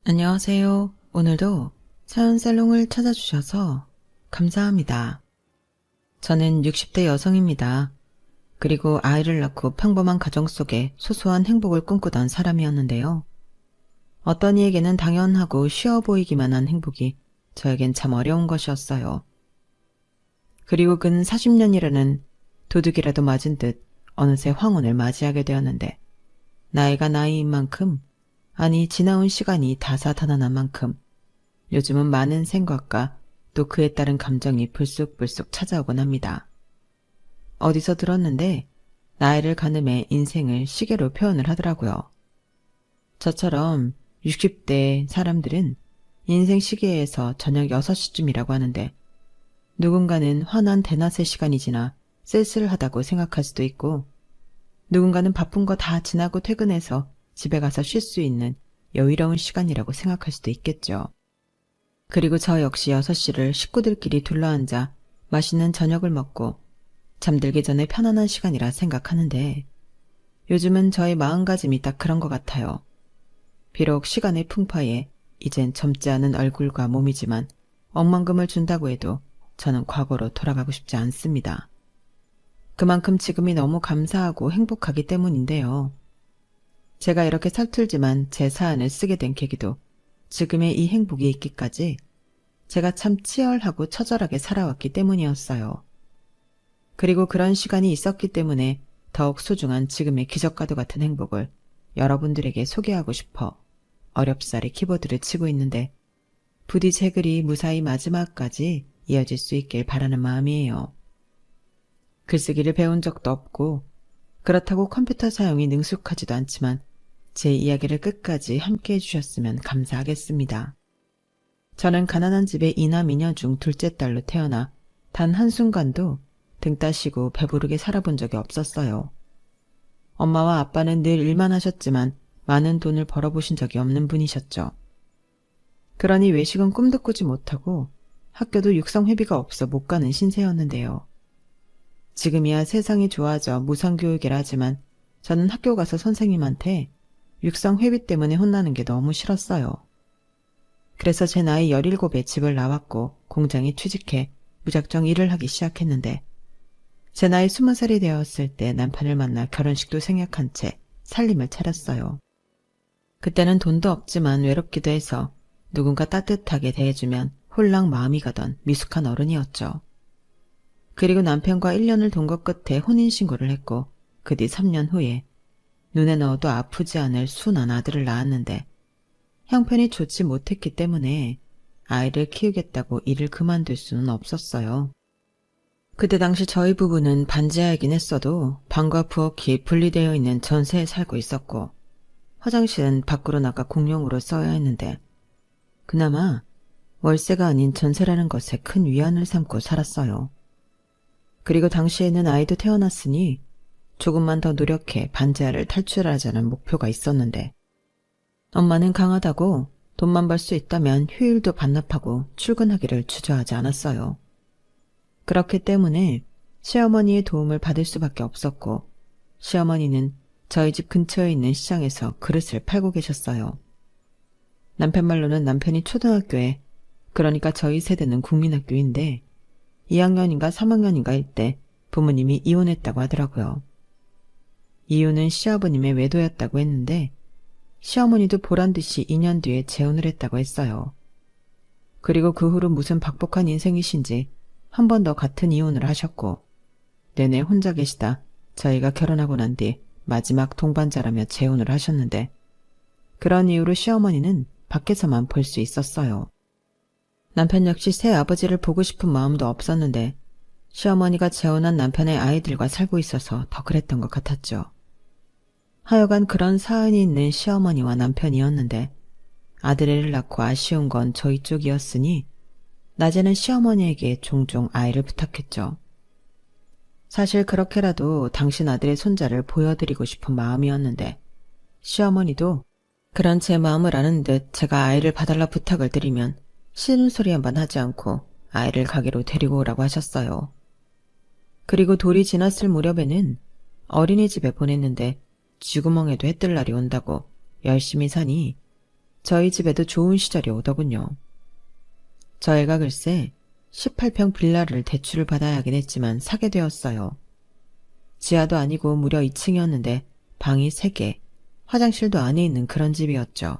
안녕하세요. 오늘도 사연살롱을 찾아주셔서 감사합니다. 저는 60대 여성입니다. 그리고 아이를 낳고 평범한 가정 속에 소소한 행복을 꿈꾸던 사람이었는데요. 어떤 이에게는 당연하고 쉬워 보이기만 한 행복이 저에겐 참 어려운 것이었어요. 그리고 근 40년이라는 도둑이라도 맞은 듯 어느새 황혼을 맞이하게 되었는데, 나이가 나이인 만큼, 아니 지나온 시간이 다사다난한 만큼 요즘은 많은 생각과 또 그에 따른 감정이 불쑥불쑥 찾아오곤 합니다. 어디서 들었는데 나이를 가늠해 인생을 시계로 표현을 하더라고요. 저처럼 60대 사람들은 인생 시계에서 저녁 6시쯤이라고 하는데, 누군가는 환한 대낮의 시간이 지나 쓸쓸하다고 생각할 수도 있고, 누군가는 바쁜 거 다 지나고 퇴근해서 집에 가서 쉴 수 있는 여유로운 시간이라고 생각할 수도 있겠죠. 그리고 저 역시 6시를 식구들끼리 둘러앉아 맛있는 저녁을 먹고 잠들기 전에 편안한 시간이라 생각하는데, 요즘은 저의 마음가짐이 딱 그런 것 같아요. 비록 시간의 풍파에 이젠 젊지 않은 얼굴과 몸이지만 억만금을 준다고 해도 저는 과거로 돌아가고 싶지 않습니다. 그만큼 지금이 너무 감사하고 행복하기 때문인데요. 제가 이렇게 서툴지만 제 사연을 쓰게 된 계기도 지금의 이 행복이 있기까지 제가 참 치열하고 처절하게 살아왔기 때문이었어요. 그리고 그런 시간이 있었기 때문에 더욱 소중한 지금의 기적과도 같은 행복을 여러분들에게 소개하고 싶어 어렵사리 키보드를 치고 있는데, 부디 제 글이 무사히 마지막까지 이어질 수 있길 바라는 마음이에요. 글쓰기를 배운 적도 없고 그렇다고 컴퓨터 사용이 능숙하지도 않지만 제 이야기를 끝까지 함께 해주셨으면 감사하겠습니다. 저는 가난한 집의 이남이녀 중 둘째 딸로 태어나 단 한순간도 등 따시고 배부르게 살아본 적이 없었어요. 엄마와 아빠는 늘 일만 하셨지만 많은 돈을 벌어보신 적이 없는 분이셨죠. 그러니 외식은 꿈도 꾸지 못하고 학교도 육성회비가 없어 못 가는 신세였는데요. 지금이야 세상이 좋아져 무상교육이라 하지만 저는 학교 가서 선생님한테 육성회비 때문에 혼나는 게 너무 싫었어요. 그래서 제 나이 17에 집을 나왔고 공장에 취직해 무작정 일을 하기 시작했는데, 제 나이 20살이 되었을 때 남편을 만나 결혼식도 생략한 채 살림을 차렸어요. 그때는 돈도 없지만 외롭기도 해서 누군가 따뜻하게 대해주면 홀랑 마음이 가던 미숙한 어른이었죠. 그리고 남편과 1년을 돈 것 끝에 혼인신고를 했고, 그 뒤 3년 후에 눈에 넣어도 아프지 않을 순한 아들을 낳았는데, 형편이 좋지 못했기 때문에 아이를 키우겠다고 일을 그만둘 수는 없었어요. 그때 당시 저희 부부는 반지하이긴 했어도 방과 부엌이 분리되어 있는 전세에 살고 있었고, 화장실은 밖으로 나가 공용으로 써야 했는데, 그나마 월세가 아닌 전세라는 것에 큰 위안을 삼고 살았어요. 그리고 당시에는 아이도 태어났으니 조금만 더 노력해 반지하를 탈출하자는 목표가 있었는데, 엄마는 강하다고 돈만 벌 수 있다면 휴일도 반납하고 출근하기를 주저하지 않았어요. 그렇기 때문에 시어머니의 도움을 받을 수밖에 없었고, 시어머니는 저희 집 근처에 있는 시장에서 그릇을 팔고 계셨어요. 남편 말로는 남편이 초등학교에, 그러니까 저희 세대는 국민학교인데 2학년인가 3학년인가일 때 부모님이 이혼했다고 하더라고요. 이유는 시아버님의 외도였다고 했는데, 시어머니도 보란듯이 2년 뒤에 재혼을 했다고 했어요. 그리고 그 후로 무슨 박복한 인생이신지 한 번 더 같은 이혼을 하셨고, 내내 혼자 계시다 저희가 결혼하고 난 뒤 마지막 동반자라며 재혼을 하셨는데, 그런 이유로 시어머니는 밖에서만 볼 수 있었어요. 남편 역시 새 아버지를 보고 싶은 마음도 없었는데, 시어머니가 재혼한 남편의 아이들과 살고 있어서 더 그랬던 것 같았죠. 하여간 그런 사연이 있는 시어머니와 남편이었는데, 아들애를 낳고 아쉬운 건 저희 쪽이었으니 낮에는 시어머니에게 종종 아이를 부탁했죠. 사실 그렇게라도 당신 아들의 손자를 보여드리고 싶은 마음이었는데, 시어머니도 그런 제 마음을 아는 듯 제가 아이를 봐달라 부탁을 드리면 싫은 소리 한번 하지 않고 아이를 가게로 데리고 오라고 하셨어요. 그리고 돌이 지났을 무렵에는 어린이집에 보냈는데 쥐구멍에도 해뜰 날이 온다고 열심히 사니 저희 집에도 좋은 시절이 오더군요. 저희가 글쎄 18평 빌라를 대출을 받아야 하긴 했지만 사게 되었어요. 지하도 아니고 무려 2층이었는데 방이 3개, 화장실도 안에 있는 그런 집이었죠.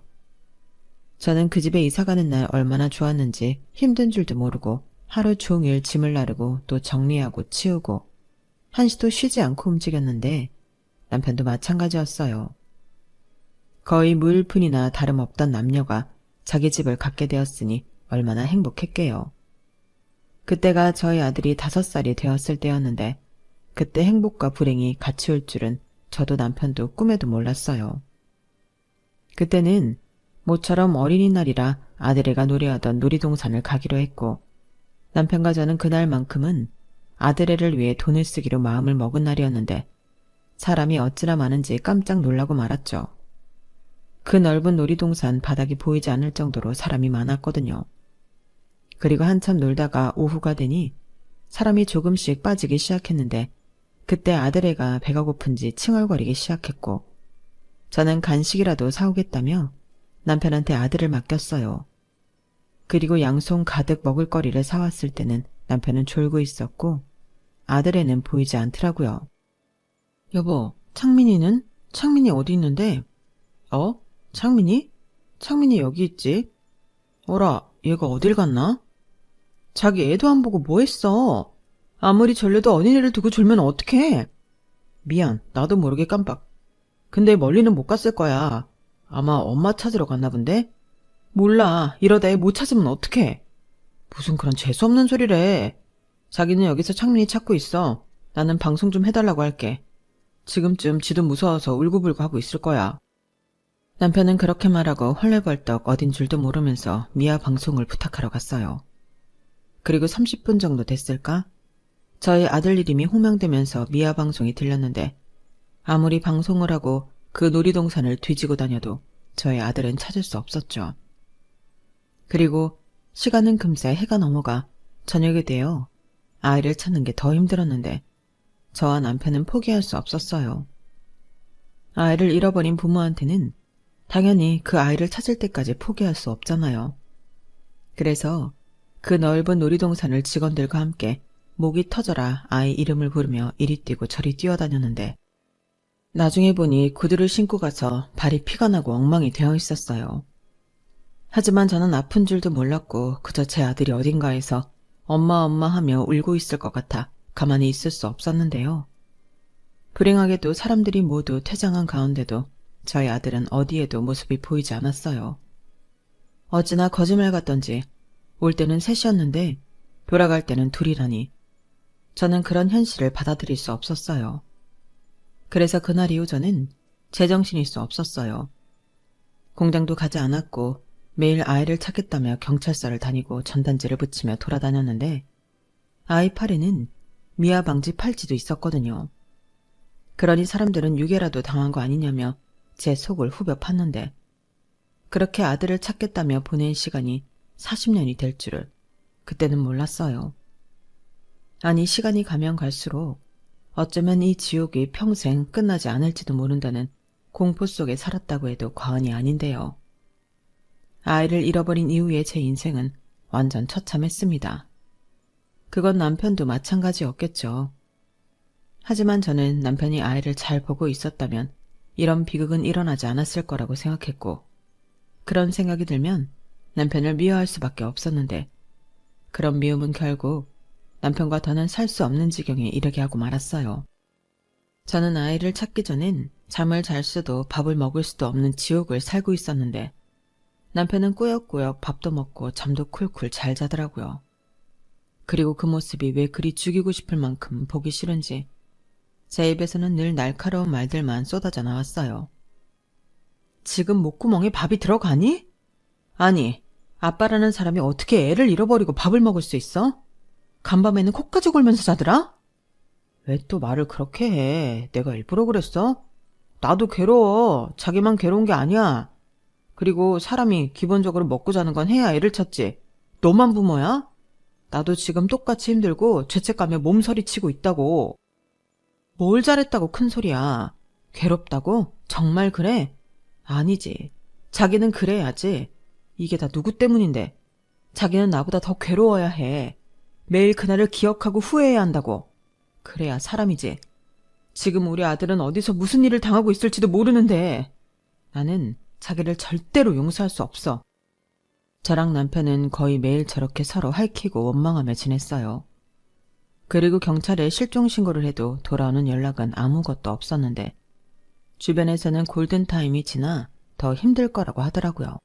저는 그 집에 이사가는 날 얼마나 좋았는지 힘든 줄도 모르고 하루 종일 짐을 나르고 또 정리하고 치우고 한시도 쉬지 않고 움직였는데 남편도 마찬가지였어요. 거의 무일푼이나 다름없던 남녀가 자기 집을 갖게 되었으니 얼마나 행복했게요. 그때가 저희 아들이 5살이 되었을 때였는데 그때 행복과 불행이 같이 올 줄은 저도 남편도 꿈에도 몰랐어요. 그때는 모처럼 어린이날이라 아들애가 놀이하던 놀이동산을 가기로 했고 남편과 저는 그날만큼은 아들애를 위해 돈을 쓰기로 마음을 먹은 날이었는데 사람이 어찌나 많은지 깜짝 놀라고 말았죠. 그 넓은 놀이동산 바닥이 보이지 않을 정도로 사람이 많았거든요. 그리고 한참 놀다가 오후가 되니 사람이 조금씩 빠지기 시작했는데 그때 아들애가 배가 고픈지 칭얼거리기 시작했고 저는 간식이라도 사오겠다며 남편한테 아들을 맡겼어요. 그리고 양손 가득 먹을거리를 사왔을 때는 남편은 졸고 있었고 아들애는 보이지 않더라고요. 여보, 창민이는? 창민이 어디 있는데? 창민이? 창민이 여기 있지. 어라, 얘가 어딜 갔나? 자기 애도 안 보고 뭐 했어? 아무리 졸려도 어린애를 두고 졸면 어떡해? 미안, 나도 모르게 깜빡. 근데 멀리는 못 갔을 거야. 아마 엄마 찾으러 갔나 본데? 몰라, 이러다 애 못 찾으면 어떡해? 무슨 그런 재수없는 소리래. 자기는 여기서 창민이 찾고 있어. 나는 방송 좀 해달라고 할게. 지금쯤 지도 무서워서 울고불고 하고 있을 거야. 남편은 그렇게 말하고 헐레벌떡 어딘 줄도 모르면서 미아 방송을 부탁하러 갔어요. 그리고 30분 정도 됐을까? 저희 아들 이름이 호명되면서 미아 방송이 들렸는데 아무리 방송을 하고 그 놀이동산을 뒤지고 다녀도 저희 아들은 찾을 수 없었죠. 그리고 시간은 금세 해가 넘어가 저녁이 되어 아이를 찾는 게 더 힘들었는데 저와 남편은 포기할 수 없었어요. 아이를 잃어버린 부모한테는 당연히 그 아이를 찾을 때까지 포기할 수 없잖아요. 그래서 그 넓은 놀이동산을 직원들과 함께 목이 터져라 아이 이름을 부르며 이리 뛰고 저리 뛰어다녔는데 나중에 보니 구두를 신고 가서 발이 피가 나고 엉망이 되어 있었어요. 하지만 저는 아픈 줄도 몰랐고 그저 제 아들이 어딘가에서 엄마 엄마 하며 울고 있을 것 같아 가만히 있을 수 없었는데요. 불행하게도 사람들이 모두 퇴장한 가운데도 저희 아들은 어디에도 모습이 보이지 않았어요. 어찌나 거짓말 같던지 올 때는 셋이었는데 돌아갈 때는 둘이라니 저는 그런 현실을 받아들일 수 없었어요. 그래서 그날 이후 저는 제정신일 수 없었어요. 공장도 가지 않았고 매일 아이를 찾겠다며 경찰서를 다니고 전단지를 붙이며 돌아다녔는데 아이 팔에는 미아 방지 팔찌도 있었거든요. 그러니 사람들은 유괴라도 당한 거 아니냐며 제 속을 후벼 팠는데 그렇게 아들을 찾겠다며 보낸 시간이 40년이 될 줄을 그때는 몰랐어요. 아니 시간이 가면 갈수록 어쩌면 이 지옥이 평생 끝나지 않을지도 모른다는 공포 속에 살았다고 해도 과언이 아닌데요. 아이를 잃어버린 이후의 제 인생은 완전 처참했습니다. 그건 남편도 마찬가지였겠죠. 하지만 저는 남편이 아이를 잘 보고 있었다면 이런 비극은 일어나지 않았을 거라고 생각했고 그런 생각이 들면 남편을 미워할 수밖에 없었는데 그런 미움은 결국 남편과 더는 살 수 없는 지경에 이르게 하고 말았어요. 저는 아이를 찾기 전엔 잠을 잘 수도 밥을 먹을 수도 없는 지옥을 살고 있었는데 남편은 꾸역꾸역 밥도 먹고 잠도 쿨쿨 잘 자더라고요. 그리고 그 모습이 왜 그리 죽이고 싶을 만큼 보기 싫은지 제 입에서는 늘 날카로운 말들만 쏟아져 나왔어요. 지금 목구멍에 밥이 들어가니? 아니, 아빠라는 사람이 어떻게 애를 잃어버리고 밥을 먹을 수 있어? 간밤에는 코까지 골면서 자더라? 왜 또 말을 그렇게 해? 내가 일부러 그랬어? 나도 괴로워. 자기만 괴로운 게 아니야. 그리고 사람이 기본적으로 먹고 자는 건 해야 애를 찾지. 너만 부모야? 나도 지금 똑같이 힘들고 죄책감에 몸서리치고 있다고. 뭘 잘했다고 큰 소리야. 괴롭다고? 정말 그래? 아니지. 자기는 그래야지. 이게 다 누구 때문인데. 자기는 나보다 더 괴로워야 해. 매일 그날을 기억하고 후회해야 한다고. 그래야 사람이지. 지금 우리 아들은 어디서 무슨 일을 당하고 있을지도 모르는데 나는 자기를 절대로 용서할 수 없어. 저랑 남편은 거의 매일 저렇게 서로 핥히고 원망하며 지냈어요. 그리고 경찰에 실종 신고를 해도 돌아오는 연락은 아무것도 없었는데 주변에서는 골든타임이 지나 더 힘들 거라고 하더라고요.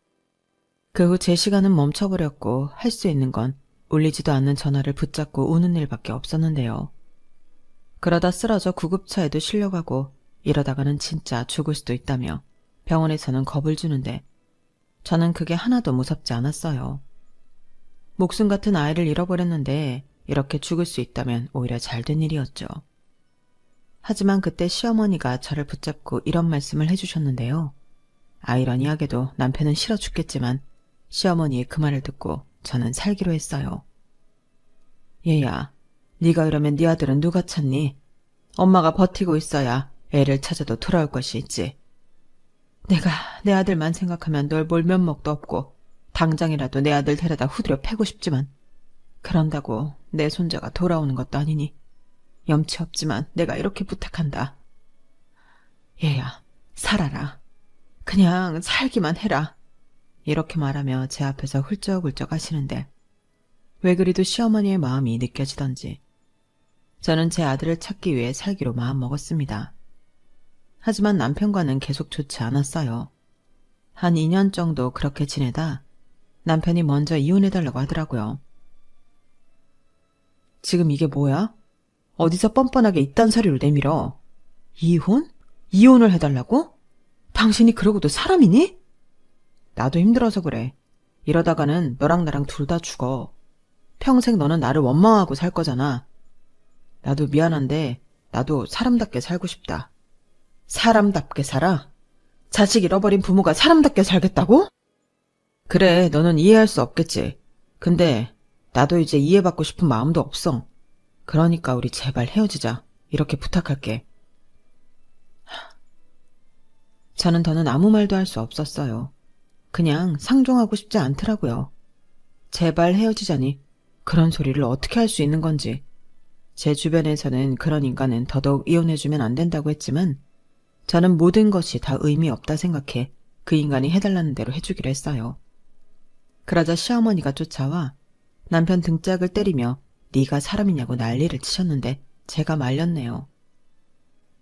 그 후 제 시간은 멈춰버렸고 할 수 있는 건 울리지도 않는 전화를 붙잡고 우는 일밖에 없었는데요. 그러다 쓰러져 구급차에도 실려가고 이러다가는 진짜 죽을 수도 있다며 병원에서는 겁을 주는데 저는 그게 하나도 무섭지 않았어요. 목숨 같은 아이를 잃어버렸는데 이렇게 죽을 수 있다면 오히려 잘된 일이었죠. 하지만 그때 시어머니가 저를 붙잡고 이런 말씀을 해주셨는데요. 아이러니하게도 남편은 싫어 죽겠지만 시어머니의 그 말을 듣고 저는 살기로 했어요. 얘야, 네가 이러면 네 아들은 누가 찾니? 엄마가 버티고 있어야 애를 찾아도 돌아올 것이 있지. 내가 내 아들만 생각하면 널 볼 면목도 없고 당장이라도 내 아들 데려다 후드려 패고 싶지만 그런다고 내 손자가 돌아오는 것도 아니니 염치 없지만 내가 이렇게 부탁한다. 얘야, 살아라. 그냥 살기만 해라. 이렇게 말하며 제 앞에서 훌쩍훌쩍 하시는데 왜 그리도 시어머니의 마음이 느껴지던지 저는 제 아들을 찾기 위해 살기로 마음먹었습니다. 하지만 남편과는 계속 좋지 않았어요. 한 2년 정도 그렇게 지내다 남편이 먼저 이혼해달라고 하더라고요. 지금 이게 뭐야? 어디서 뻔뻔하게 이딴 소리를 내밀어. 이혼? 이혼을 해달라고? 당신이 그러고도 사람이니? 나도 힘들어서 그래. 이러다가는 너랑 나랑 둘 다 죽어. 평생 너는 나를 원망하고 살 거잖아. 나도 미안한데 나도 사람답게 살고 싶다. 사람답게 살아? 자식 잃어버린 부모가 사람답게 살겠다고? 그래, 너는 이해할 수 없겠지. 근데 나도 이제 이해받고 싶은 마음도 없어. 그러니까 우리 제발 헤어지자. 이렇게 부탁할게. 저는 더는 아무 말도 할 수 없었어요. 그냥 상종하고 싶지 않더라고요. 제발 헤어지자니 그런 소리를 어떻게 할 수 있는 건지. 제 주변에서는 그런 인간은 더더욱 이혼해주면 안 된다고 했지만 저는 모든 것이 다 의미 없다 생각해 그 인간이 해달라는 대로 해주기로 했어요. 그러자 시어머니가 쫓아와 남편 등짝을 때리며 네가 사람이냐고 난리를 치셨는데 제가 말렸네요.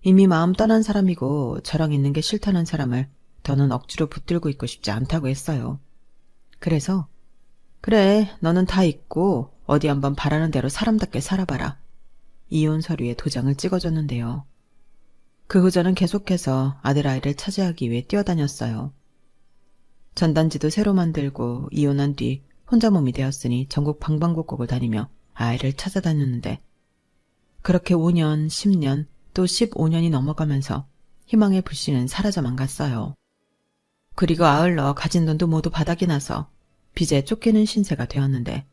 이미 마음 떠난 사람이고 저랑 있는 게 싫다는 사람을 더는 억지로 붙들고 있고 싶지 않다고 했어요. 그래서 그래, 너는 다 있고 어디 한번 바라는 대로 사람답게 살아봐라. 이혼 서류에 도장을 찍어줬는데요. 그 후 저는 계속해서 아들아이를 차지하기 위해 뛰어다녔어요. 전단지도 새로 만들고 이혼한 뒤 혼자 몸이 되었으니 전국 방방곡곡을 다니며 아이를 찾아다녔는데 그렇게 5년, 10년, 또 15년이 넘어가면서 희망의 불씨는 사라져만 갔어요. 그리고 아울러 가진 돈도 모두 바닥이 나서 빚에 쫓기는 신세가 되었는데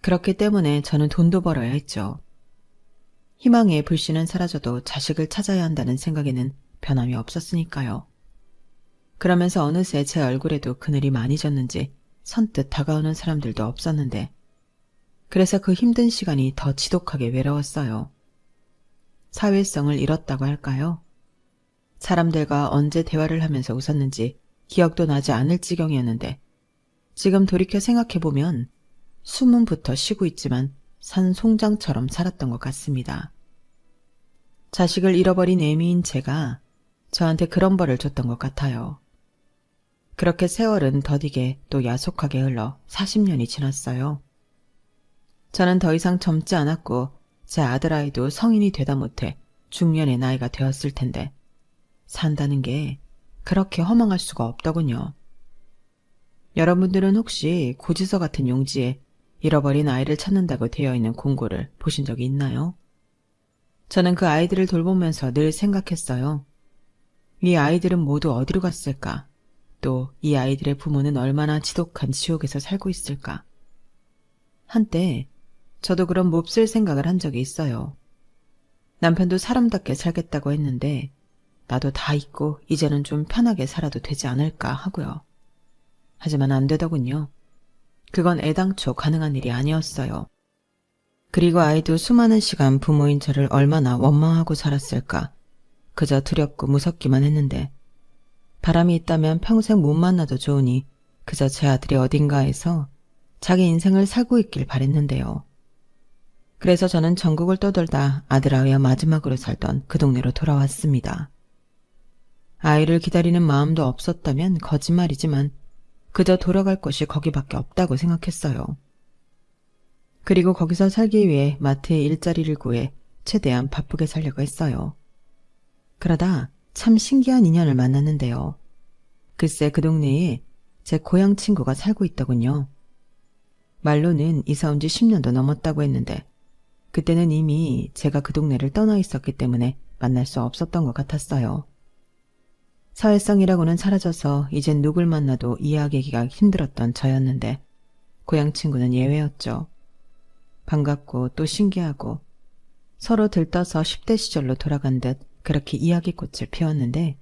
그렇기 때문에 저는 돈도 벌어야 했죠. 희망의 불씨는 사라져도 자식을 찾아야 한다는 생각에는 변함이 없었으니까요. 그러면서 어느새 제 얼굴에도 그늘이 많이 졌는지 선뜻 다가오는 사람들도 없었는데 그래서 그 힘든 시간이 더 지독하게 외로웠어요. 사회성을 잃었다고 할까요? 사람들과 언제 대화를 하면서 웃었는지 기억도 나지 않을 지경이었는데 지금 돌이켜 생각해보면 숨은부터 쉬고 있지만 산 송장처럼 살았던 것 같습니다. 자식을 잃어버린 애미인 제가 저한테 그런 벌을 줬던 것 같아요. 그렇게 세월은 더디게 또 야속하게 흘러 40년이 지났어요. 저는 더 이상 젊지 않았고 제 아들아이도 성인이 되다 못해 중년의 나이가 되었을 텐데 산다는 게 그렇게 허망할 수가 없더군요. 여러분들은 혹시 고지서 같은 용지에 잃어버린 아이를 찾는다고 되어 있는 공고를 보신 적이 있나요? 저는 그 아이들을 돌보면서 늘 생각했어요. 이 아이들은 모두 어디로 갔을까? 또 이 아이들의 부모는 얼마나 지독한 지옥에서 살고 있을까? 한때 저도 그런 몹쓸 생각을 한 적이 있어요. 남편도 사람답게 살겠다고 했는데 나도 다 잊고 이제는 좀 편하게 살아도 되지 않을까 하고요. 하지만 안 되더군요. 그건 애당초 가능한 일이 아니었어요. 그리고 아이도 수많은 시간 부모인 저를 얼마나 원망하고 살았을까. 그저 두렵고 무섭기만 했는데 바람이 있다면 평생 못 만나도 좋으니 그저 제 아들이 어딘가에서 자기 인생을 살고 있길 바랬는데요. 그래서 저는 전국을 떠돌다 아들아이와 마지막으로 살던 그 동네로 돌아왔습니다. 아이를 기다리는 마음도 없었다면 거짓말이지만 그저 돌아갈 곳이 거기밖에 없다고 생각했어요. 그리고 거기서 살기 위해 마트에 일자리를 구해 최대한 바쁘게 살려고 했어요. 그러다 참 신기한 인연을 만났는데요. 글쎄 그 동네에 제 고향 친구가 살고 있더군요. 말로는 이사 온 지 10년도 넘었다고 했는데 그때는 이미 제가 그 동네를 떠나 있었기 때문에 만날 수 없었던 것 같았어요. 사회성이라고는 사라져서 이젠 누굴 만나도 이야기하기가 힘들었던 저였는데 고향 친구는 예외였죠. 반갑고 또 신기하고 서로 들떠서 10대 시절로 돌아간 듯 그렇게 이야기꽃을 피웠는데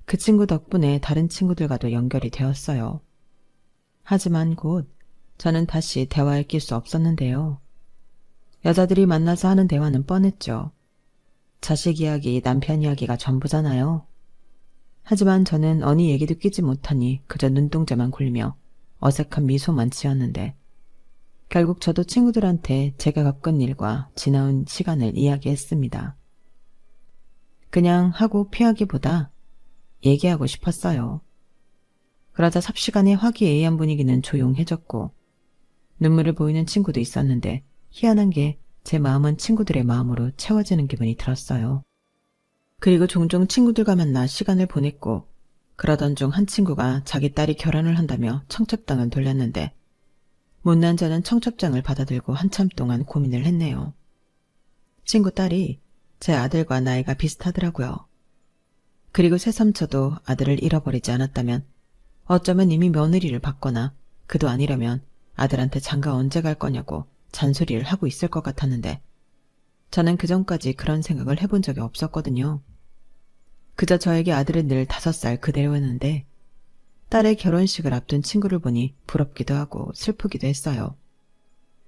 그 친구 덕분에 다른 친구들과도 연결이 되었어요. 하지만 곧 저는 다시 대화에 낄 수 없었는데요. 여자들이 만나서 하는 대화는 뻔했죠. 자식 이야기, 남편 이야기가 전부잖아요. 하지만 저는 어느 얘기도 끼지 못하니 그저 눈동자만 굴리며 어색한 미소만 지었는데 결국 저도 친구들한테 제가 겪은 일과 지나온 시간을 이야기했습니다. 그냥 하고 피하기보다 얘기하고 싶었어요. 그러자 삽시간에 화기애애한 분위기는 조용해졌고 눈물을 보이는 친구도 있었는데 희한한 게 제 마음은 친구들의 마음으로 채워지는 기분이 들었어요. 그리고 종종 친구들과 만나 시간을 보냈고 그러던 중 한 친구가 자기 딸이 결혼을 한다며 청첩장을 돌렸는데 못난 저는 청첩장을 받아들고 한참 동안 고민을 했네요. 친구 딸이 제 아들과 나이가 비슷하더라고요. 그리고 새삼쳐도 아들을 잃어버리지 않았다면 어쩌면 이미 며느리를 받거나 그도 아니라면 아들한테 장가 언제 갈 거냐고 잔소리를 하고 있을 것 같았는데 저는 그전까지 그런 생각을 해본 적이 없었거든요. 그저 저에게 아들은 늘 5살 그대로였는데 딸의 결혼식을 앞둔 친구를 보니 부럽기도 하고 슬프기도 했어요.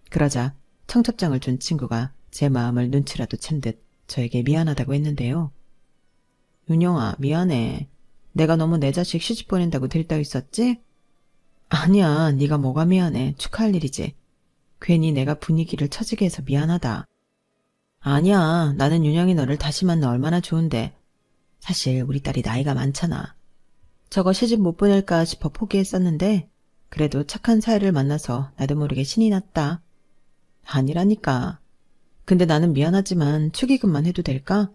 그러자 청첩장을 준 친구가 제 마음을 눈치라도 챈 듯 저에게 미안하다고 했는데요. 윤영아, 미안해. 내가 너무 내 자식 시집 보낸다고 들떠 있었지? 아니야, 네가 뭐가 미안해. 축하할 일이지. 괜히 내가 분위기를 처지게 해서 미안하다. 아니야, 나는 윤영이 너를 다시 만나 얼마나 좋은데. 사실 우리 딸이 나이가 많잖아. 저거 시집 못 보낼까 싶어 포기했었는데 그래도 착한 사이를 만나서 나도 모르게 신이 났다. 아니라니까. 근데 나는 미안하지만 축의금만 해도 될까?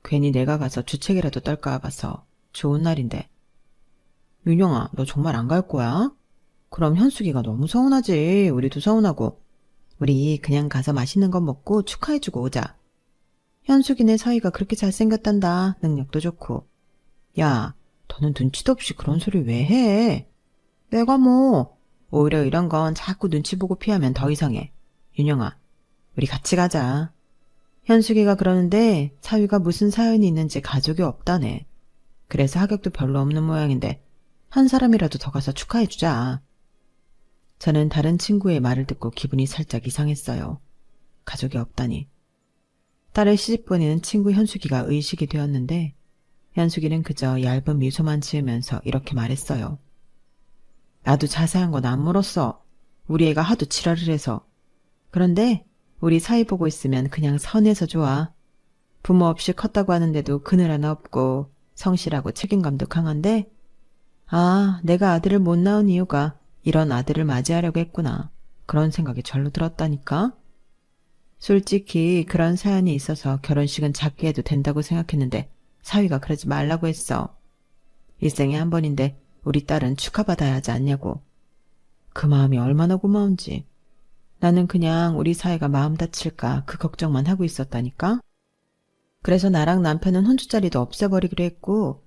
괜히 내가 가서 주책이라도 떨까 봐서. 좋은 날인데. 윤영아, 너 정말 안 갈 거야? 그럼 현숙이가 너무 서운하지. 우리도 서운하고. 우리 그냥 가서 맛있는 거 먹고 축하해주고 오자. 현숙이네 사이가 그렇게 잘생겼단다. 능력도 좋고. 야, 너는 눈치도 없이 그런 소리 왜 해? 내가 뭐. 오히려 이런 건 자꾸 눈치 보고 피하면 더 이상해. 윤영아, 우리 같이 가자. 현숙이가 그러는데 사위가 무슨 사연이 있는지 가족이 없다네. 그래서 하격도 별로 없는 모양인데 한 사람이라도 더 가서 축하해주자. 저는 다른 친구의 말을 듣고 기분이 살짝 이상했어요. 가족이 없다니. 딸을 시집 보내는 친구 현숙이가 의식이 되었는데 현숙이는 그저 얇은 미소만 지으면서 이렇게 말했어요. 나도 자세한 건 안 물었어. 우리 애가 하도 지랄을 해서. 그런데 우리 사이 보고 있으면 그냥 선해서 좋아. 부모 없이 컸다고 하는데도 그늘 하나 없고 성실하고 책임감도 강한데 아, 내가 아들을 못 낳은 이유가 이런 아들을 맞이하려고 했구나. 그런 생각이 절로 들었다니까. 솔직히 그런 사연이 있어서 결혼식은 작게 해도 된다고 생각했는데 사위가 그러지 말라고 했어. 일생에 한 번인데 우리 딸은 축하받아야 하지 않냐고. 그 마음이 얼마나 고마운지. 나는 그냥 우리 사이가 마음 다칠까 그 걱정만 하고 있었다니까. 그래서 나랑 남편은 혼주자리도 없애버리기로 했고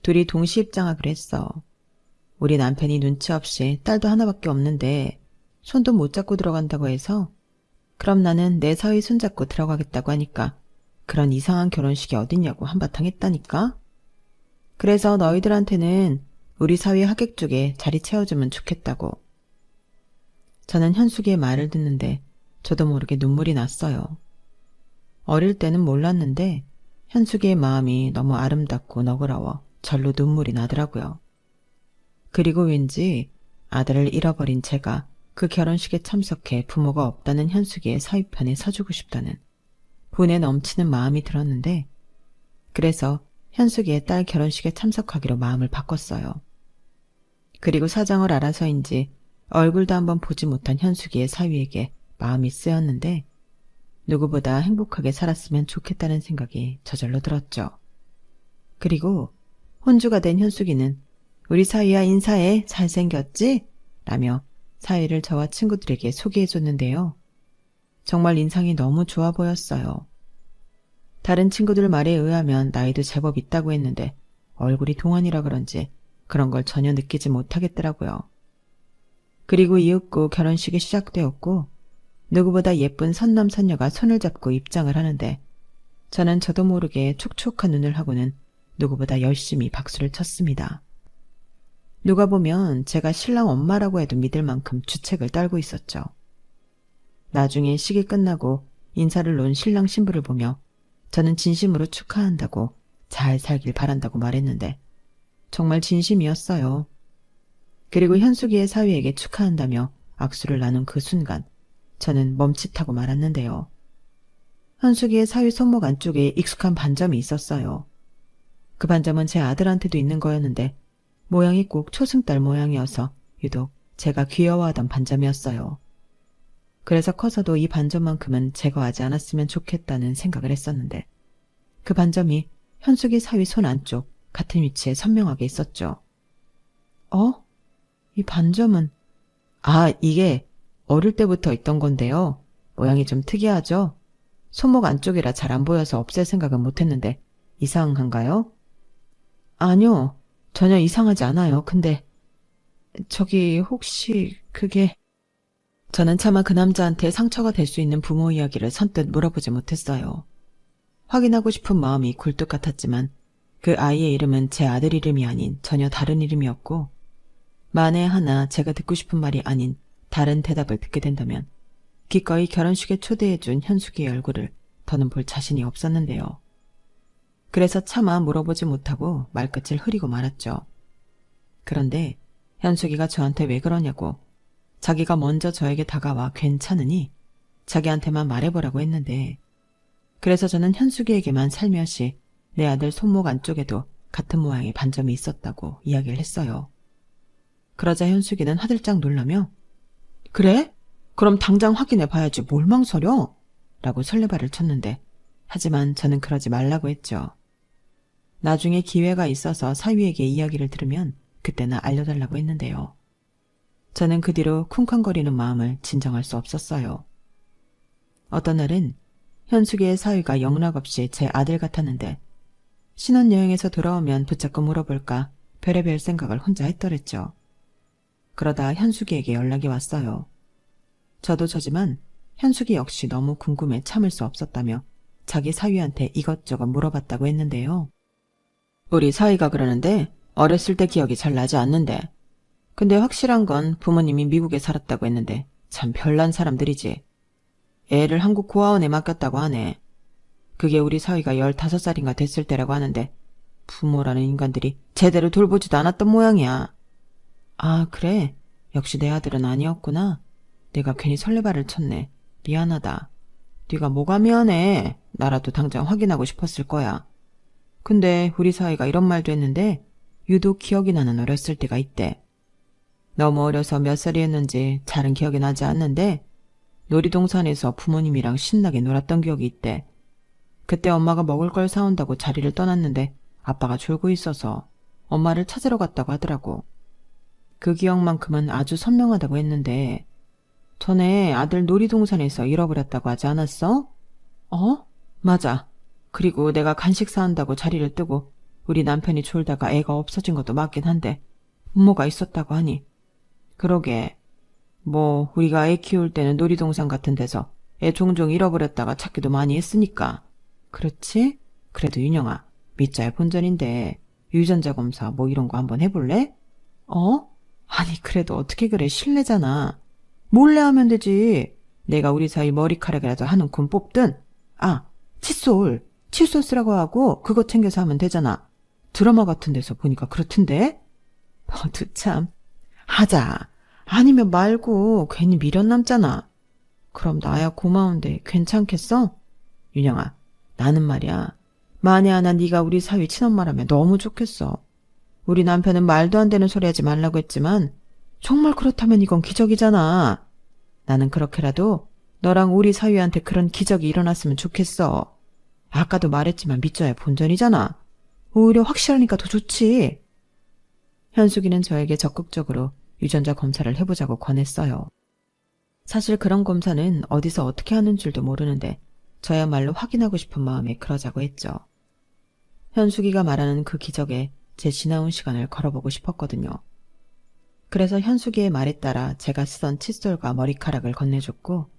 둘이 동시 입장하기로 했어. 우리 남편이 눈치 없이 딸도 하나밖에 없는데 손도 못 잡고 들어간다고 해서 그럼 나는 내 사위 손잡고 들어가겠다고 하니까 그런 이상한 결혼식이 어딨냐고 한바탕 했다니까. 그래서 너희들한테는 우리 사위 하객 쪽에 자리 채워주면 좋겠다고. 저는 현숙이의 말을 듣는데 저도 모르게 눈물이 났어요. 어릴 때는 몰랐는데 현숙이의 마음이 너무 아름답고 너그러워 절로 눈물이 나더라고요. 그리고 왠지 아들을 잃어버린 제가 그 결혼식에 참석해 부모가 없다는 현숙이의 사위 편에 서주고 싶다는 분에 넘치는 마음이 들었는데, 그래서 현숙이의 딸 결혼식에 참석하기로 마음을 바꿨어요. 그리고 사정을 알아서인지 얼굴도 한번 보지 못한 현숙이의 사위에게 마음이 쓰였는데, 누구보다 행복하게 살았으면 좋겠다는 생각이 저절로 들었죠. 그리고 혼주가 된 현숙이는 우리 사위야 인사해, 잘생겼지? 라며 사위를 저와 친구들에게 소개해줬는데요. 정말 인상이 너무 좋아 보였어요. 다른 친구들 말에 의하면 나이도 제법 있다고 했는데 얼굴이 동안이라 그런지 그런 걸 전혀 느끼지 못하겠더라고요. 그리고 이윽고 결혼식이 시작되었고 누구보다 예쁜 선남선녀가 손을 잡고 입장을 하는데 저는 저도 모르게 촉촉한 눈을 하고는 누구보다 열심히 박수를 쳤습니다. 누가 보면 제가 신랑 엄마라고 해도 믿을 만큼 주책을 떨고 있었죠. 나중에 식이 끝나고 인사를 놓은 신랑 신부를 보며 저는 진심으로 축하한다고 잘 살길 바란다고 말했는데 정말 진심이었어요. 그리고 현숙이의 사위에게 축하한다며 악수를 나눈 그 순간 저는 멈칫하고 말았는데요. 현숙이의 사위 손목 안쪽에 익숙한 반점이 있었어요. 그 반점은 제 아들한테도 있는 거였는데 모양이 꼭 초승달 모양이어서 유독 제가 귀여워하던 반점이었어요. 그래서 커서도 이 반점만큼은 제거하지 않았으면 좋겠다는 생각을 했었는데 그 반점이 현숙이 사위 손 안쪽 같은 위치에 선명하게 있었죠. 이 반점은... 이게 어릴 때부터 있던 건데요. 모양이 좀 특이하죠? 손목 안쪽이라 잘 안 보여서 없앨 생각은 못했는데 이상한가요? 아니요. 전혀 이상하지 않아요. 근데 저기 혹시 그게... 저는 차마 그 남자한테 상처가 될 수 있는 부모 이야기를 선뜻 물어보지 못했어요. 확인하고 싶은 마음이 굴뚝 같았지만 그 아이의 이름은 제 아들 이름이 아닌 전혀 다른 이름이었고 만에 하나 제가 듣고 싶은 말이 아닌 다른 대답을 듣게 된다면 기꺼이 결혼식에 초대해준 현숙이의 얼굴을 더는 볼 자신이 없었는데요. 그래서 차마 물어보지 못하고 말끝을 흐리고 말았죠. 그런데 현숙이가 저한테 왜 그러냐고 자기가 먼저 저에게 다가와 괜찮으니 자기한테만 말해보라고 했는데 그래서 저는 현숙이에게만 살며시 내 아들 손목 안쪽에도 같은 모양의 반점이 있었다고 이야기를 했어요. 그러자 현숙이는 화들짝 놀라며 그래? 그럼 당장 확인해 봐야지 뭘 망설여? 라고 설레발을 쳤는데 하지만 저는 그러지 말라고 했죠. 나중에 기회가 있어서 사위에게 이야기를 들으면 그때나 알려달라고 했는데요. 저는 그 뒤로 쿵쾅거리는 마음을 진정할 수 없었어요. 어떤 날은 현숙이의 사위가 영락없이 제 아들 같았는데 신혼여행에서 돌아오면 붙잡고 물어볼까 별의별 생각을 혼자 했더랬죠. 그러다 현숙이에게 연락이 왔어요. 저도 저지만 현숙이 역시 너무 궁금해 참을 수 없었다며 자기 사위한테 이것저것 물어봤다고 했는데요. 우리 사위가 그러는데 어렸을 때 기억이 잘 나지 않는데 근데 확실한 건 부모님이 미국에 살았다고 했는데 참 별난 사람들이지. 애를 한국 고아원에 맡겼다고 하네. 그게 우리 사위가 15살인가 됐을 때라고 하는데 부모라는 인간들이 제대로 돌보지도 않았던 모양이야. 그래? 역시 내 아들은 아니었구나. 내가 괜히 설레발을 쳤네. 미안하다. 네가 뭐가 미안해. 나라도 당장 확인하고 싶었을 거야. 근데 우리 사위가 이런 말도 했는데 유독 기억이 나는 어렸을 때가 있대. 너무 어려서 몇 살이었는지 잘은 기억이 나지 않는데 놀이동산에서 부모님이랑 신나게 놀았던 기억이 있대. 그때 엄마가 먹을 걸 사온다고 자리를 떠났는데 아빠가 졸고 있어서 엄마를 찾으러 갔다고 하더라고. 그 기억만큼은 아주 선명하다고 했는데 전에 아들 놀이동산에서 잃어버렸다고 하지 않았어? 맞아. 그리고 내가 간식 사온다고 자리를 뜨고 우리 남편이 졸다가 애가 없어진 것도 맞긴 한데 부모가 있었다고 하니 그러게 뭐 우리가 애 키울 때는 놀이동산 같은 데서 애 종종 잃어버렸다가 찾기도 많이 했으니까. 그렇지? 그래도 윤영아, 밑자야 본전인데 유전자 검사 뭐 이런 거 한번 해볼래? 어? 아니, 그래도 어떻게 그래, 실례잖아. 몰래 하면 되지. 내가 우리 사이 머리카락이라도 한 움큼 뽑든. 아, 칫솔 쓰라고 하고 그거 챙겨서 하면 되잖아. 드라마 같은 데서 보니까 그렇던데? 너도 참. 하자. 아니면 말고 괜히 미련 남잖아. 그럼 나야 고마운데 괜찮겠어? 윤영아, 나는 말이야. 만에 하나 네가 우리 사위 친엄마라면 너무 좋겠어. 우리 남편은 말도 안 되는 소리 하지 말라고 했지만 정말 그렇다면 이건 기적이잖아. 나는 그렇게라도 너랑 우리 사위한테 그런 기적이 일어났으면 좋겠어. 아까도 말했지만 믿져야 본전이잖아. 오히려 확실하니까 더 좋지. 현숙이는 저에게 적극적으로 유전자 검사를 해보자고 권했어요. 사실 그런 검사는 어디서 어떻게 하는 줄도 모르는데 저야말로 확인하고 싶은 마음에 그러자고 했죠. 현숙이가 말하는 그 기적에 제 지나온 시간을 걸어보고 싶었거든요. 그래서 현숙이의 말에 따라 제가 쓰던 칫솔과 머리카락을 건네줬고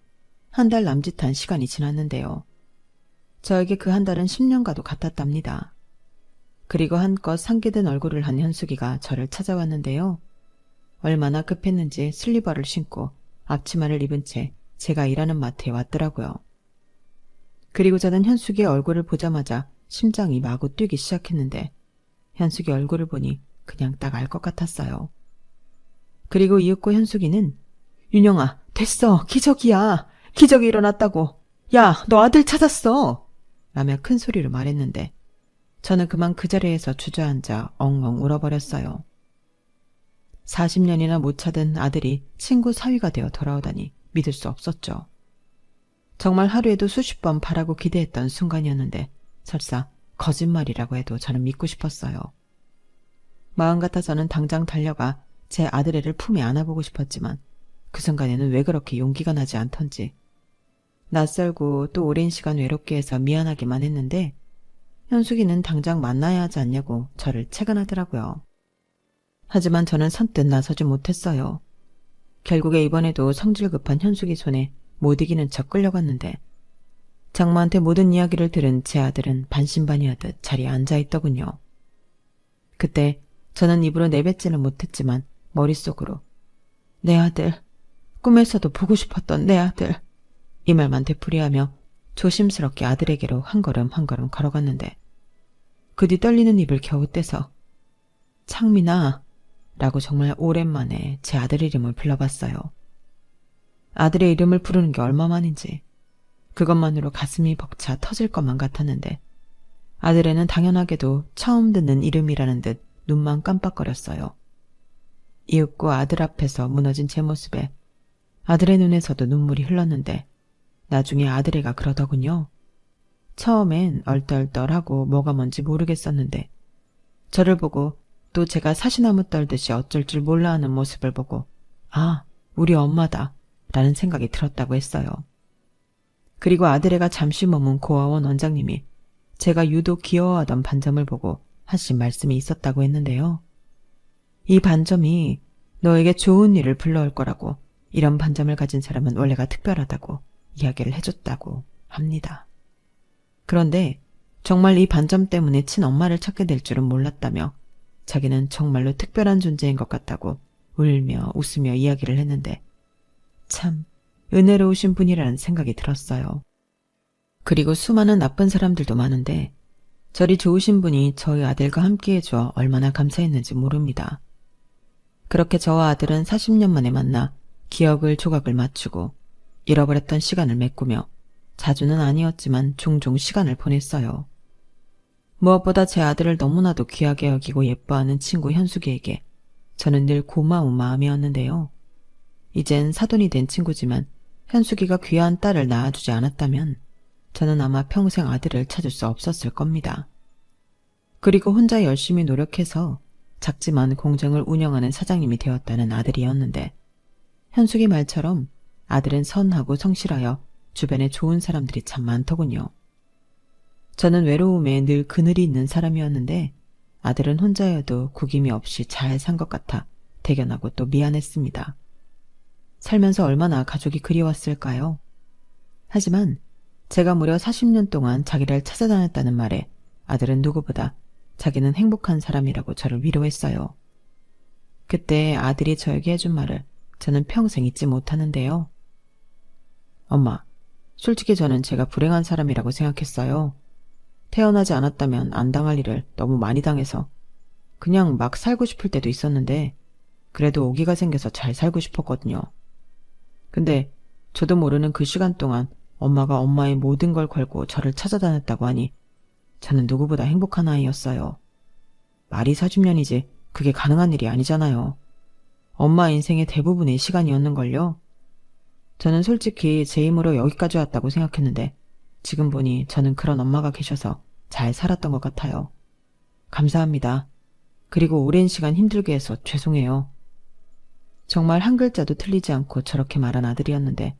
한 달 남짓한 시간이 지났는데요. 저에게 그 한 달은 10년과도 같았답니다. 그리고 한껏 상기된 얼굴을 한 현숙이가 저를 찾아왔는데요. 얼마나 급했는지 슬리퍼를 신고 앞치마를 입은 채 제가 일하는 마트에 왔더라고요. 그리고 저는 현숙이의 얼굴을 보자마자 심장이 마구 뛰기 시작했는데 현숙이 얼굴을 보니 그냥 딱 알 것 같았어요. 그리고 이윽고 현숙이는 윤영아, 됐어. 기적이야. 기적이 일어났다고. 야, 너 아들 찾았어. 라며 큰 소리로 말했는데 저는 그만 그 자리에서 주저앉아 엉엉 울어버렸어요. 40년이나 못 찾은 아들이 친구 사위가 되어 돌아오다니 믿을 수 없었죠. 정말 하루에도 수십 번 바라고 기대했던 순간이었는데 설사 거짓말이라고 해도 저는 믿고 싶었어요. 마음 같아서는 당장 달려가 제 아들애를 품에 안아보고 싶었지만 그 순간에는 왜 그렇게 용기가 나지 않던지 낯설고 또 오랜 시간 외롭게 해서 미안하기만 했는데 현숙이는 당장 만나야 하지 않냐고 저를 채근하더라고요. 하지만 저는 선뜻 나서지 못했어요. 결국에 이번에도 성질 급한 현숙이 손에 못 이기는 척 끌려갔는데 장모한테 모든 이야기를 들은 제 아들은 반신반의하듯 자리에 앉아있더군요. 그때 저는 입으로 내뱉지는 못했지만 머릿속으로 내 아들, 꿈에서도 보고 싶었던 내 아들 이 말만 되풀이하며 조심스럽게 아들에게로 한 걸음 한 걸음 걸어갔는데 그 뒤 떨리는 입을 겨우 떼서 창민아 라고 정말 오랜만에 제 아들 이름을 불러봤어요. 아들의 이름을 부르는 게 얼마만인지 그것만으로 가슴이 벅차 터질 것만 같았는데 아들애는 당연하게도 처음 듣는 이름이라는 듯 눈만 깜빡거렸어요. 이윽고 아들 앞에서 무너진 제 모습에 아들의 눈에서도 눈물이 흘렀는데 나중에 아들애가 그러더군요. 처음엔 얼떨떨하고 뭐가 뭔지 모르겠었는데 저를 보고 또 제가 사시나무 떨듯이 어쩔 줄 몰라 하는 모습을 보고 아, 우리 엄마다 라는 생각이 들었다고 했어요. 그리고 아들애가 잠시 머문 고아원 원장님이 제가 유독 귀여워하던 반점을 보고 하신 말씀이 있었다고 했는데요. 이 반점이 너에게 좋은 일을 불러올 거라고 이런 반점을 가진 사람은 원래가 특별하다고 이야기를 해줬다고 합니다. 그런데 정말 이 반점 때문에 친엄마를 찾게 될 줄은 몰랐다며 자기는 정말로 특별한 존재인 것 같다고 울며 웃으며 이야기를 했는데 참 은혜로우신 분이라는 생각이 들었어요. 그리고 수많은 나쁜 사람들도 많은데 저리 좋으신 분이 저희 아들과 함께 해줘 얼마나 감사했는지 모릅니다. 그렇게 저와 아들은 40년 만에 만나 기억을 조각을 맞추고 잃어버렸던 시간을 메꾸며 자주는 아니었지만 종종 시간을 보냈어요. 무엇보다 제 아들을 너무나도 귀하게 여기고 예뻐하는 친구 현숙이에게 저는 늘 고마운 마음이었는데요. 이젠 사돈이 된 친구지만 현숙이가 귀한 딸을 낳아주지 않았다면 저는 아마 평생 아들을 찾을 수 없었을 겁니다. 그리고 혼자 열심히 노력해서 작지만 공장을 운영하는 사장님이 되었다는 아들이었는데 현숙이 말처럼 아들은 선하고 성실하여 주변에 좋은 사람들이 참 많더군요. 저는 외로움에 늘 그늘이 있는 사람이었는데 아들은 혼자여도 구김이 없이 잘 산 것 같아 대견하고 또 미안했습니다. 살면서 얼마나 가족이 그리웠을까요? 하지만 제가 무려 40년 동안 자기를 찾아다녔다는 말에 아들은 누구보다 자기는 행복한 사람이라고 저를 위로했어요. 그때 아들이 저에게 해준 말을 저는 평생 잊지 못하는데요. 엄마, 솔직히 저는 제가 불행한 사람이라고 생각했어요. 태어나지 않았다면 안 당할 일을 너무 많이 당해서 그냥 막 살고 싶을 때도 있었는데 그래도 오기가 생겨서 잘 살고 싶었거든요. 근데 저도 모르는 그 시간 동안 엄마가 엄마의 모든 걸 걸고 저를 찾아다녔다고 하니 저는 누구보다 행복한 아이였어요. 말이 40년이지 그게 가능한 일이 아니잖아요. 엄마 인생의 대부분의 시간이었는걸요. 저는 솔직히 제 힘으로 여기까지 왔다고 생각했는데 지금 보니 저는 그런 엄마가 계셔서 잘 살았던 것 같아요. 감사합니다. 그리고 오랜 시간 힘들게 해서 죄송해요. 정말 한 글자도 틀리지 않고 저렇게 말한 아들이었는데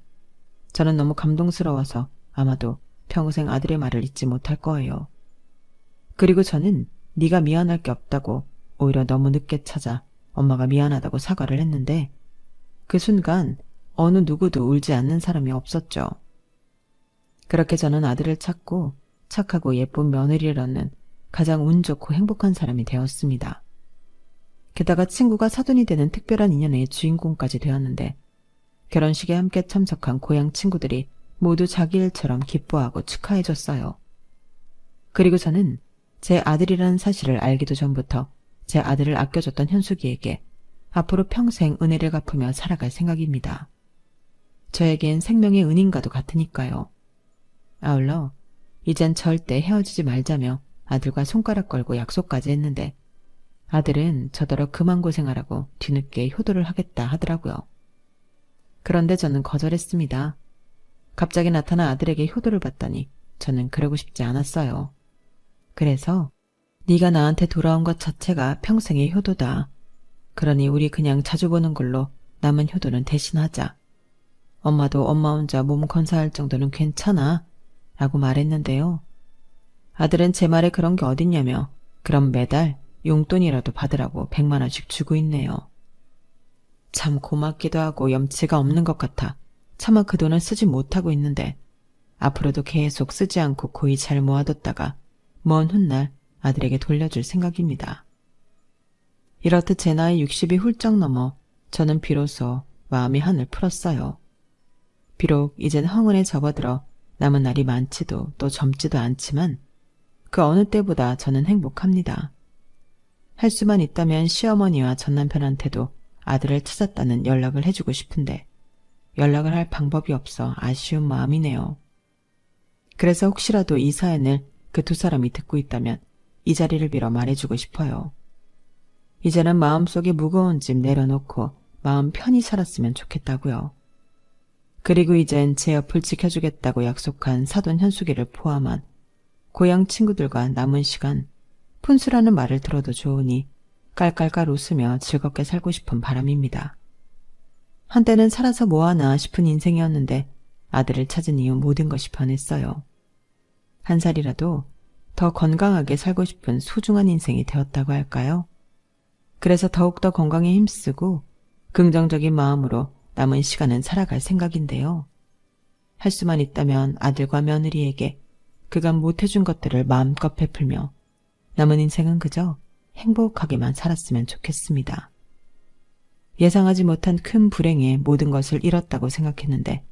저는 너무 감동스러워서 아마도 평생 아들의 말을 잊지 못할 거예요. 그리고 저는 네가 미안할 게 없다고 오히려 너무 늦게 찾아 엄마가 미안하다고 사과를 했는데 그 순간 어느 누구도 울지 않는 사람이 없었죠. 그렇게 저는 아들을 찾고 착하고 예쁜 며느리를 얻는 가장 운 좋고 행복한 사람이 되었습니다. 게다가 친구가 사돈이 되는 특별한 인연의 주인공까지 되었는데 결혼식에 함께 참석한 고향 친구들이 모두 자기 일처럼 기뻐하고 축하해줬어요. 그리고 저는 제 아들이라는 사실을 알기도 전부터 제 아들을 아껴줬던 현숙이에게 앞으로 평생 은혜를 갚으며 살아갈 생각입니다. 저에겐 생명의 은인과도 같으니까요. 아울러 이젠 절대 헤어지지 말자며 아들과 손가락 걸고 약속까지 했는데 아들은 저더러 그만 고생하라고 뒤늦게 효도를 하겠다 하더라고요. 그런데 저는 거절했습니다. 갑자기 나타난 아들에게 효도를 받다니 저는 그러고 싶지 않았어요. 그래서 네가 나한테 돌아온 것 자체가 평생의 효도다. 그러니 우리 그냥 자주 보는 걸로 남은 효도는 대신하자. 엄마도 엄마 혼자 몸 건사할 정도는 괜찮아 라고 말했는데요. 아들은 제 말에 그런 게 어딨냐며 그럼 매달 용돈이라도 받으라고 100만 원씩 주고 있네요. 참 고맙기도 하고 염치가 없는 것 같아 차마 그 돈을 쓰지 못하고 있는데 앞으로도 계속 쓰지 않고 고이 잘 모아뒀다가 먼 훗날 아들에게 돌려줄 생각입니다. 이렇듯 제 나이 60이 훌쩍 넘어 저는 비로소 마음이 한을 풀었어요. 비록 이젠 허운에 접어들어 남은 날이 많지도 또 젊지도 않지만 그 어느 때보다 저는 행복합니다. 할 수만 있다면 시어머니와 전남편한테도 아들을 찾았다는 연락을 해주고 싶은데 연락을 할 방법이 없어 아쉬운 마음이네요. 그래서 혹시라도 이 사연을 그 두 사람이 듣고 있다면 이 자리를 빌어 말해주고 싶어요. 이제는 마음속에 무거운 짐 내려놓고 마음 편히 살았으면 좋겠다고요. 그리고 이젠 제 옆을 지켜주겠다고 약속한 사돈 현숙이를 포함한 고향 친구들과 남은 시간 푼수라는 말을 들어도 좋으니 깔깔깔 웃으며 즐겁게 살고 싶은 바람입니다. 한때는 살아서 뭐하나 싶은 인생이었는데 아들을 찾은 이후 모든 것이 변했어요. 한 살이라도 더 건강하게 살고 싶은 소중한 인생이 되었다고 할까요? 그래서 더욱더 건강에 힘쓰고 긍정적인 마음으로 남은 시간은 살아갈 생각인데요. 할 수만 있다면 아들과 며느리에게 그간 못해준 것들을 마음껏 베풀며 남은 인생은 그저 행복하게만 살았으면 좋겠습니다. 예상하지 못한 큰 불행에 모든 것을 잃었다고 생각했는데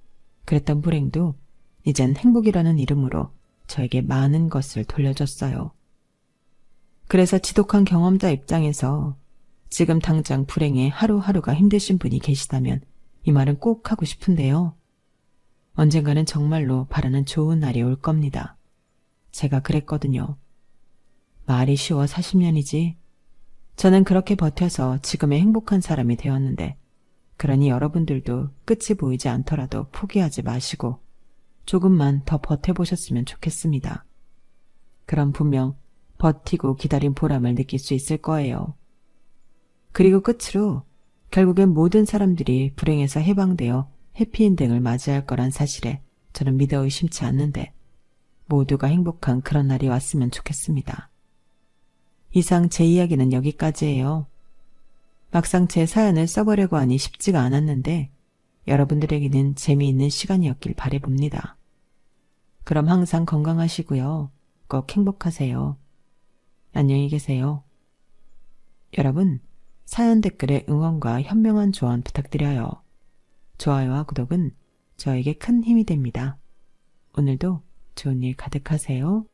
그랬던 불행도 이젠 행복이라는 이름으로 저에게 많은 것을 돌려줬어요. 그래서 지독한 경험자 입장에서 지금 당장 불행에 하루하루가 힘드신 분이 계시다면 이 말은 꼭 하고 싶은데요. 언젠가는 정말로 바라는 좋은 날이 올 겁니다. 제가 그랬거든요. 말이 쉬워 40년이지. 저는 그렇게 버텨서 지금의 행복한 사람이 되었는데 그러니 여러분들도 끝이 보이지 않더라도 포기하지 마시고 조금만 더 버텨보셨으면 좋겠습니다. 그럼 분명 버티고 기다린 보람을 느낄 수 있을 거예요. 그리고 끝으로 결국엔 모든 사람들이 불행에서 해방되어 해피엔딩을 맞이할 거란 사실에 저는 믿어 의심치 않는데 모두가 행복한 그런 날이 왔으면 좋겠습니다. 이상 제 이야기는 여기까지예요. 막상 제 사연을 써보려고 하니 쉽지가 않았는데 여러분들에게는 재미있는 시간이었길 바라봅니다. 그럼 항상 건강하시고요. 꼭 행복하세요. 안녕히 계세요. 여러분, 사연 댓글에 응원과 현명한 조언 부탁드려요. 좋아요와 구독은 저에게 큰 힘이 됩니다. 오늘도 좋은 일 가득하세요.